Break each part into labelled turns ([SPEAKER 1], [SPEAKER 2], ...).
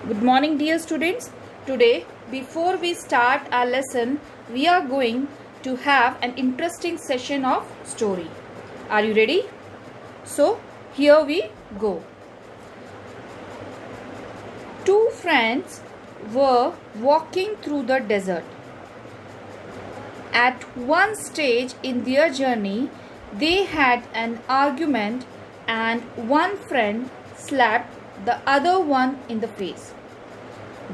[SPEAKER 1] Good morning, dear students. Today, before we start our lesson, we are going to have an interesting session of story. Are you ready? So, here we go. Two friends were walking through the desert. At one stage in their journey, they had an argument and one friend slapped the other one in the face.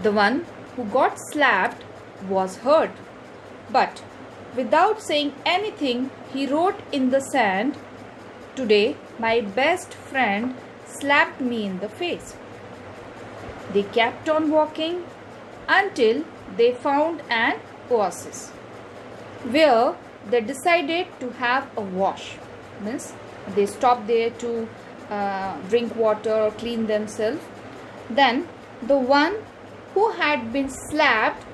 [SPEAKER 1] The one who got slapped was hurt, but without saying anything, he wrote in the sand, "Today, my best friend slapped me in the face." They kept on walking until they found an oasis where they decided to have a wash. Means they stopped there to drink water or clean themselves. Then the one who had been slapped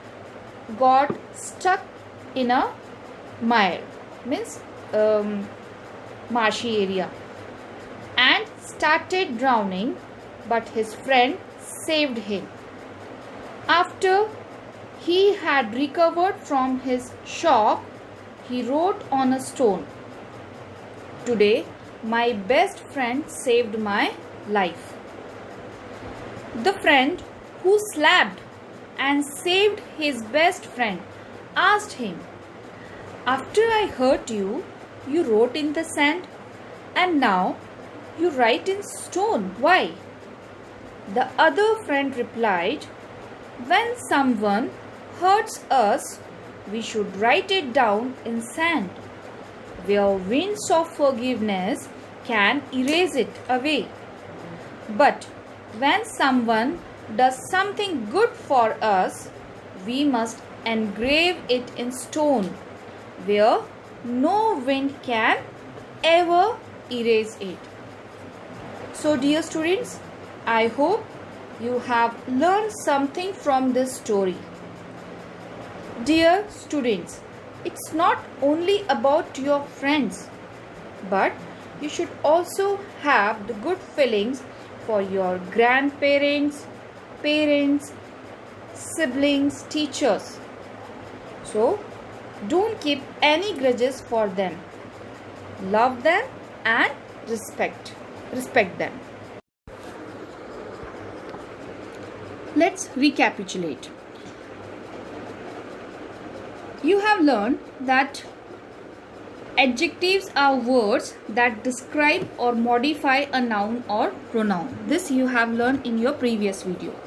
[SPEAKER 1] got stuck in a mire, means marshy area, and started drowning, but his friend saved him. After he had recovered from his shock, he wrote on a stone, "Today, my best friend saved my life." The friend who slapped and saved his best friend asked him, "After I hurt you, you wrote in the sand, and now you write in stone. Why?" The other friend replied, "When someone hurts us, we should write it down in sand, where winds of forgiveness can erase it away. But when someone does something good for us, we must engrave it in stone, where no wind can ever erase it." So, dear students, I hope you have learned something from this story. Dear students, it's not only about your friends, but you should also have the good feelings for your grandparents, parents, siblings, teachers. So, don't keep any grudges for them. Love them and respect them. Let's recapitulate. You have learned that adjectives are words that describe or modify a noun or pronoun. This you have learned in your previous video.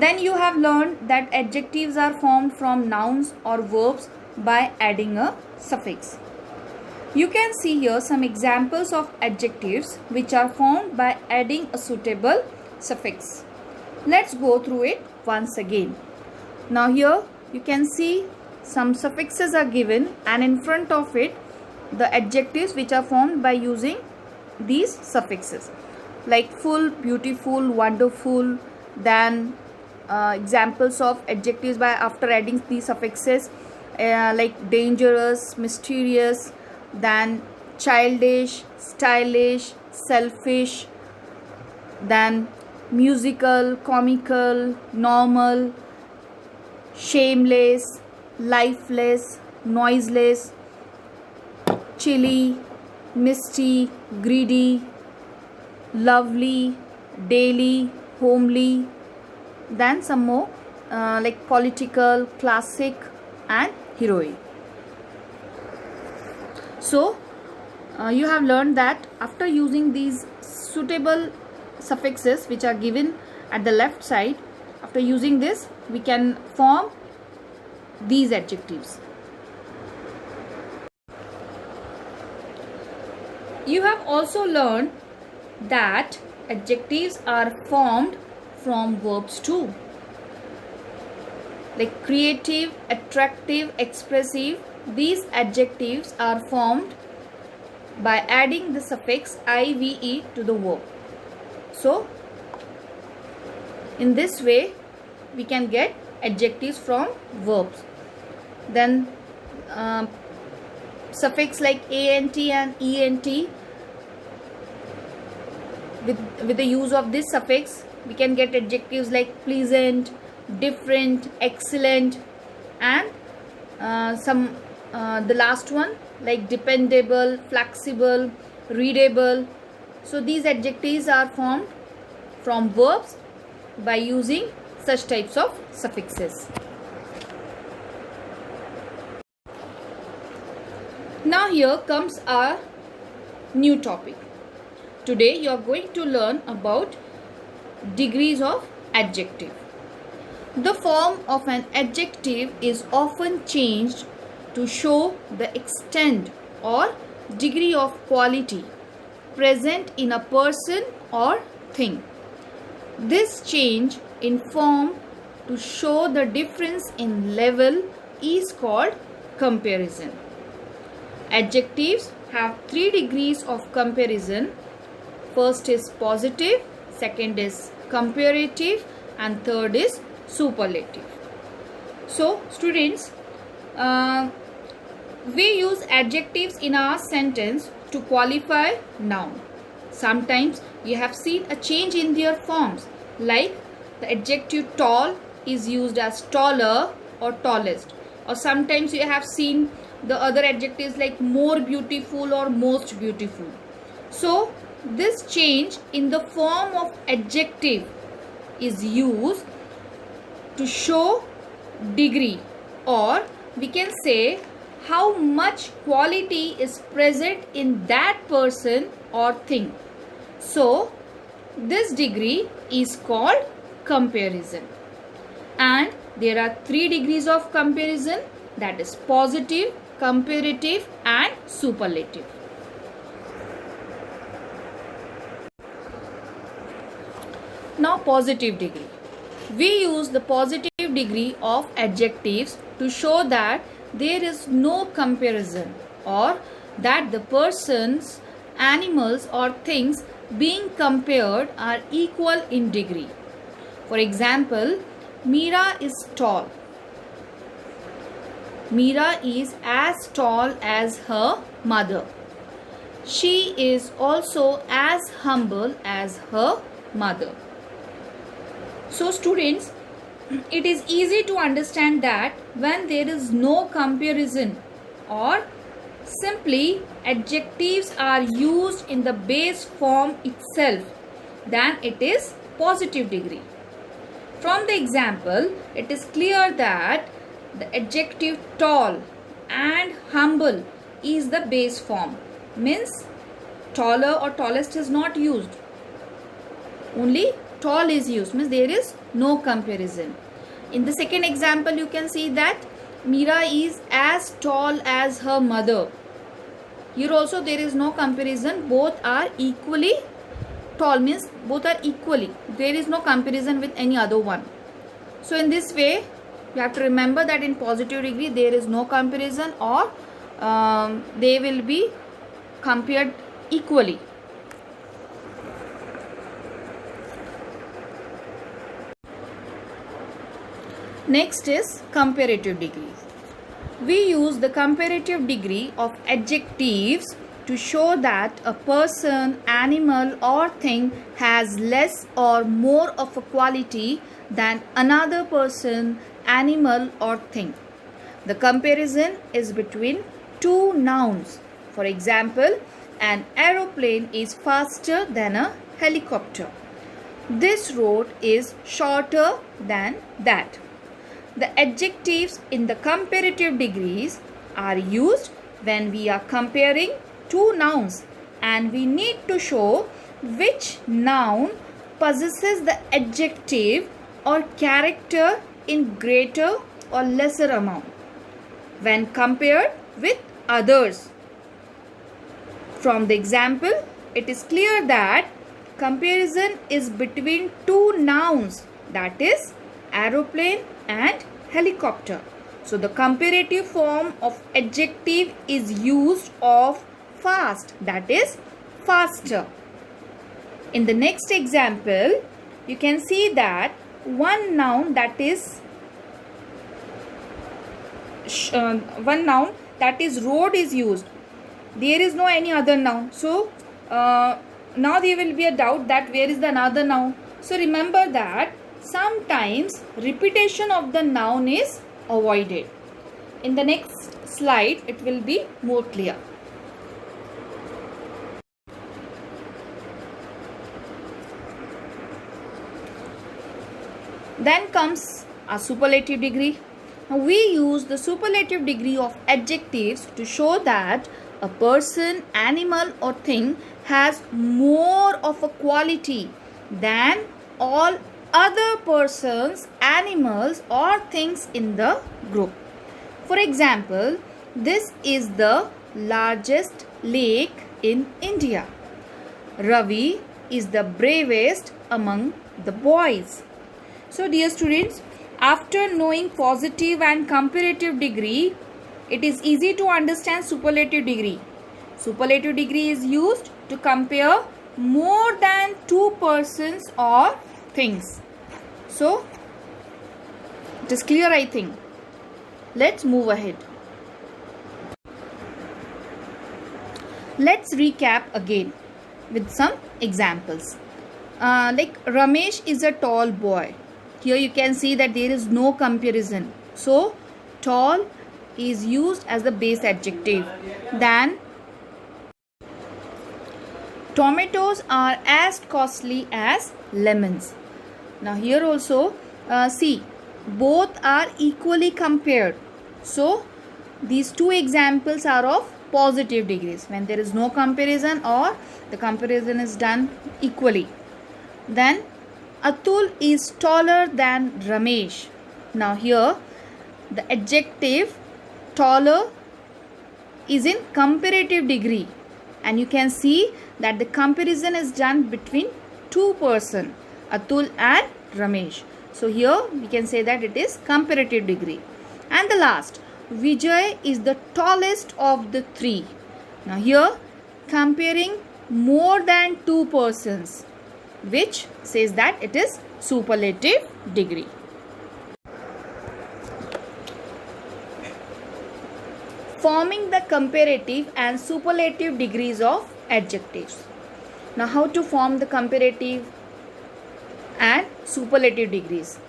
[SPEAKER 1] Then you have learned that adjectives are formed from nouns or verbs by adding a suffix. You can see here some examples of adjectives which are formed by adding a suitable suffix. Let's go through it once again. Now here you can see some suffixes are given, and in front of it the adjectives which are formed by using these suffixes, like full, beautiful, wonderful. Then examples of adjectives by after adding these suffixes, like dangerous, mysterious, then childish, stylish, selfish, then musical, comical, normal, shameless, lifeless, noiseless, chilly, misty, greedy, lovely, daily, homely. Then some more like political, classic, and heroic. So you have learned that after using these suitable suffixes which are given at the left side, after using this we can form these adjectives. You have also learned that adjectives are formed from verbs too, like creative, attractive, expressive. These adjectives are formed by adding the suffix ive to the verb. So in this way we can get adjectives from verbs. Then suffix like ant and ent, with the use of this suffix we can get adjectives like pleasant, different, excellent, and the last one like dependable, flexible, readable. So these adjectives are formed from verbs by using such types of suffixes. Now here comes our new topic. Today you are going to learn about degrees of adjective. The form of an adjective is often changed to show the extent or degree of quality present in a person or thing. This change in form to show the difference in level is called comparison. Adjectives have 3 degrees of comparison. First is positive, second is comparative, and third is superlative. So students, we use adjectives in our sentence to qualify noun. Sometimes you have seen a change in their forms, like the adjective tall is used as taller or tallest, or sometimes you have seen the other adjectives like more beautiful or most beautiful. So this change in the form of adjective is used to show degree, or we can say how much quality is present in that person or thing. So this degree is called comparison. And there are 3 degrees of comparison, that is positive, comparative, and superlative. Now positive degree. We use the positive degree of adjectives to show that there is no comparison, or that the persons, animals, or things being compared are equal in degree. For example, Meera is tall. Meera is as tall as her mother. She is also as humble as her mother. So students, it is easy to understand that when there is no comparison, or simply adjectives are used in the base form itself, then it is positive degree. From the example, it is clear that the adjective tall and humble is the base form. Means taller or tallest is not used. Only tall is used. Means there is no comparison. In the second example, you can see that Meera is as tall as her mother. Here also there is no comparison. Both are equally tall, means both are equally. There is no comparison with any other one. So in this way, you have to remember that in positive degree there is no comparison, or they will be compared equally. Next is comparative degree. We use the comparative degree of adjectives to show that a person, animal, or thing has less or more of a quality than another person, animal, or thing. The comparison is between 2 nouns. For example, an aeroplane is faster than a helicopter. This road is shorter than that. The adjectives in the comparative degrees are used when we are comparing 2 nouns, and we need to show which noun possesses the adjective or character in greater or lesser amount when compared with others. From the example, it is clear that comparison is between 2 nouns, that is aeroplane and helicopter. So the comparative form of adjective is used of fast, that is faster. In the next example, you can see that one noun that is road is used. There is no any other noun. So now there will be a doubt that where is the another noun. So remember that sometimes repetition of the noun is avoided. In the next slide, it will be more clear. Then comes a superlative degree. Now we use the superlative degree of adjectives to show that a person, animal or thing has more of a quality than all other persons, animals or things in the group. For example, this is the largest lake in India. Ravi is the bravest among the boys. So dear students, after knowing positive and comparative degree, it is easy to understand superlative degree. Superlative degree is used to compare more than two persons or things. So it is clear, I think. Let's move ahead. Let's recap again with some examples. Like Ramesh is a tall boy. Here you can see that there is no comparison. So tall is used as the base adjective. Then tomatoes are as costly as lemons. Now here also see, both are equally compared. So these two examples are of positive degrees when there is no comparison or the comparison is done equally. Then Atul is taller than Ramesh. Now here the adjective taller is in comparative degree and you can see that the comparison is done between two persons, Atul and Ramesh. So here we can say that it is comparative degree. And the last, Vijay is the tallest of the three. Now here comparing more than two persons, which says that it is superlative degree. Forming the comparative and superlative degrees of adjectives. Now how to form the comparative and superlative degrees?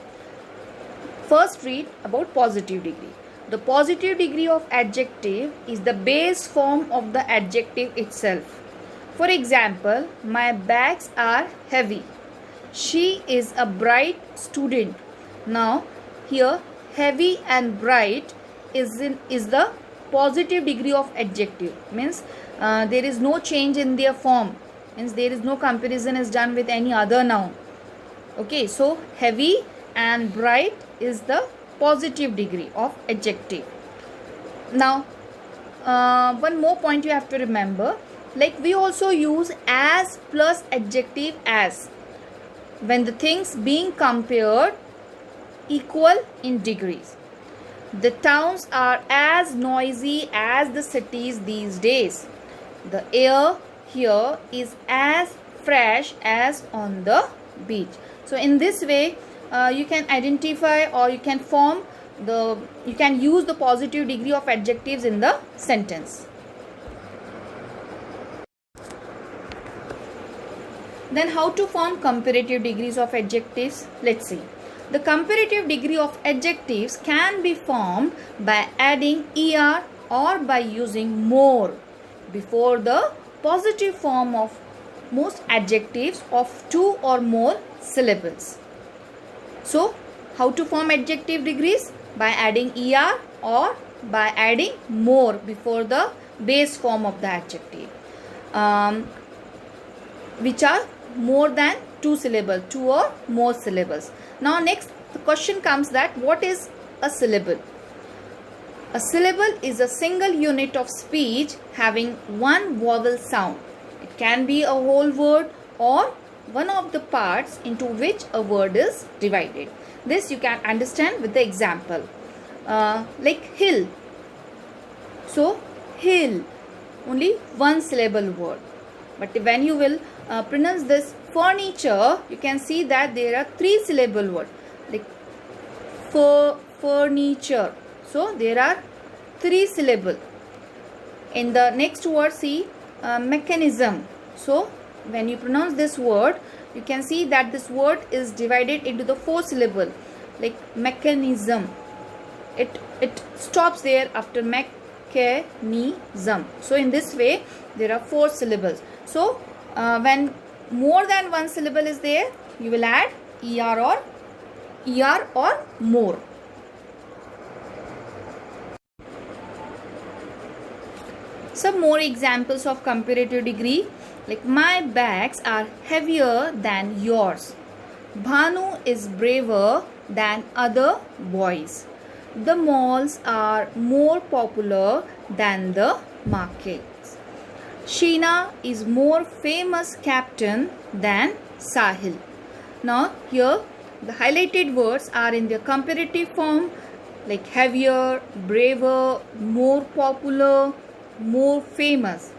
[SPEAKER 1] First read about positive degree. The positive degree of adjective is the base form of the adjective itself. For example, my bags are heavy. She is a bright student. Now here heavy and bright is the positive degree of adjective. Means there is no change in their form. Means there is no comparison is done with any other noun. Okay, so heavy and bright is the positive degree of adjective. Now one more point you have to remember, like we also use as plus adjective as when the things being compared equal in degrees. The towns are as noisy as the cities these days. The air here is as fresh as on the beach. So in this way you can identify or you can use the positive degree of adjectives in the sentence. Then how to form comparative degrees of adjectives? Let's see. The comparative degree of adjectives can be formed by adding er or by using more before the positive form of most adjectives of two or more syllables. So how to form adjective degrees? By adding er or by adding more before the base form of the adjective, which are more than two syllables, two or more syllables. Now next the question comes that what is a syllable? A syllable is a single unit of speech having one vowel sound. It can be a whole word or one of the parts into which a word is divided. This you can understand with the example. Like hill. So hill, only one syllable word. But when you will pronounce this furniture, you can see that there are three syllable word, like furniture. So there are three syllable. In the next word, see mechanism. So when you pronounce this word, you can see that this word is divided into the 4 syllable, like mechanism. It stops there after mechanism. So in this way there are 4 syllables. So when more than one syllable is there, you will add er or more. Some more examples of comparative degree, like my bags are heavier than yours. Bhanu is braver than other boys. The malls are more popular than the markets. Sheena is more famous captain than Sahil. Now here the highlighted words are in their comparative form, like heavier, braver, more popular, more famous.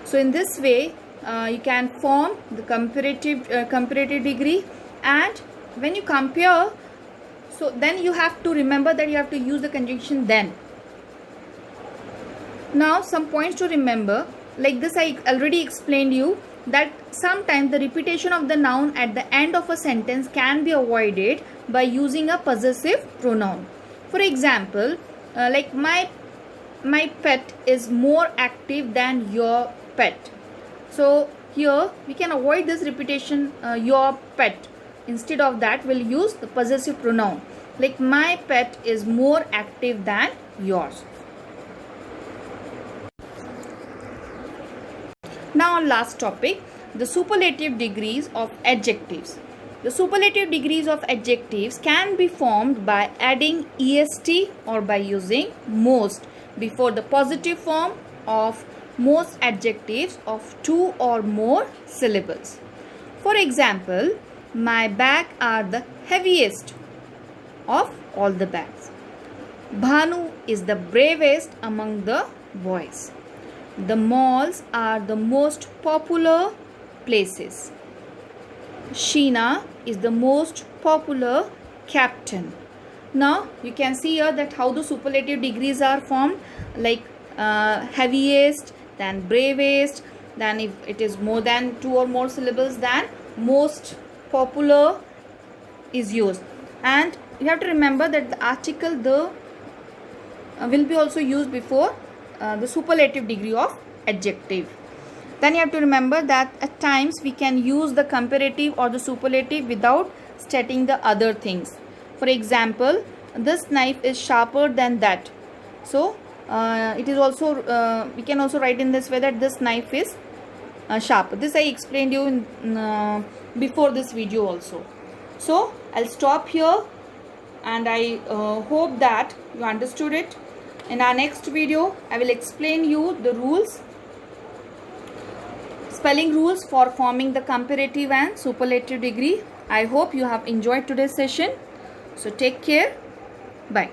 [SPEAKER 1] So in this way you can form the comparative degree, and when you compare, so then you have to remember that you have to use the conjunction then. Now some points to remember, like this I already explained you that sometimes the repetition of the noun at the end of a sentence can be avoided by using a possessive pronoun. For example, like my pet is more active than your pet. So here we can avoid this repetition, your pet. Instead of that, we'll use the possessive pronoun, like my pet is more active than yours. Now on last topic, the superlative degrees of adjectives. The superlative degrees of adjectives can be formed by adding est or by using most before the positive form of most adjectives of 2 or more syllables. For example, my bags are the heaviest of all the bags. Bhanu is the bravest among the boys. The malls are the most popular places. Sheena is the most popular captain. Now you can see here that how the superlative degrees are formed, like heaviest, then bravest, then if it is more than 2 or more syllables, then most popular is used. And you have to remember that the article the will be also used before the superlative degree of adjective. Then you have to remember that at times we can use the comparative or the superlative without stating the other things. For example, this knife is sharper than that. So it is also we can also write in this way that this knife is sharp. This I explained you in, before this video also. So I'll stop here, and I hope that you understood it. In our next video, I will explain you the rules, spelling rules for forming the comparative and superlative degree. I hope you have enjoyed today's session. So take care. Bye.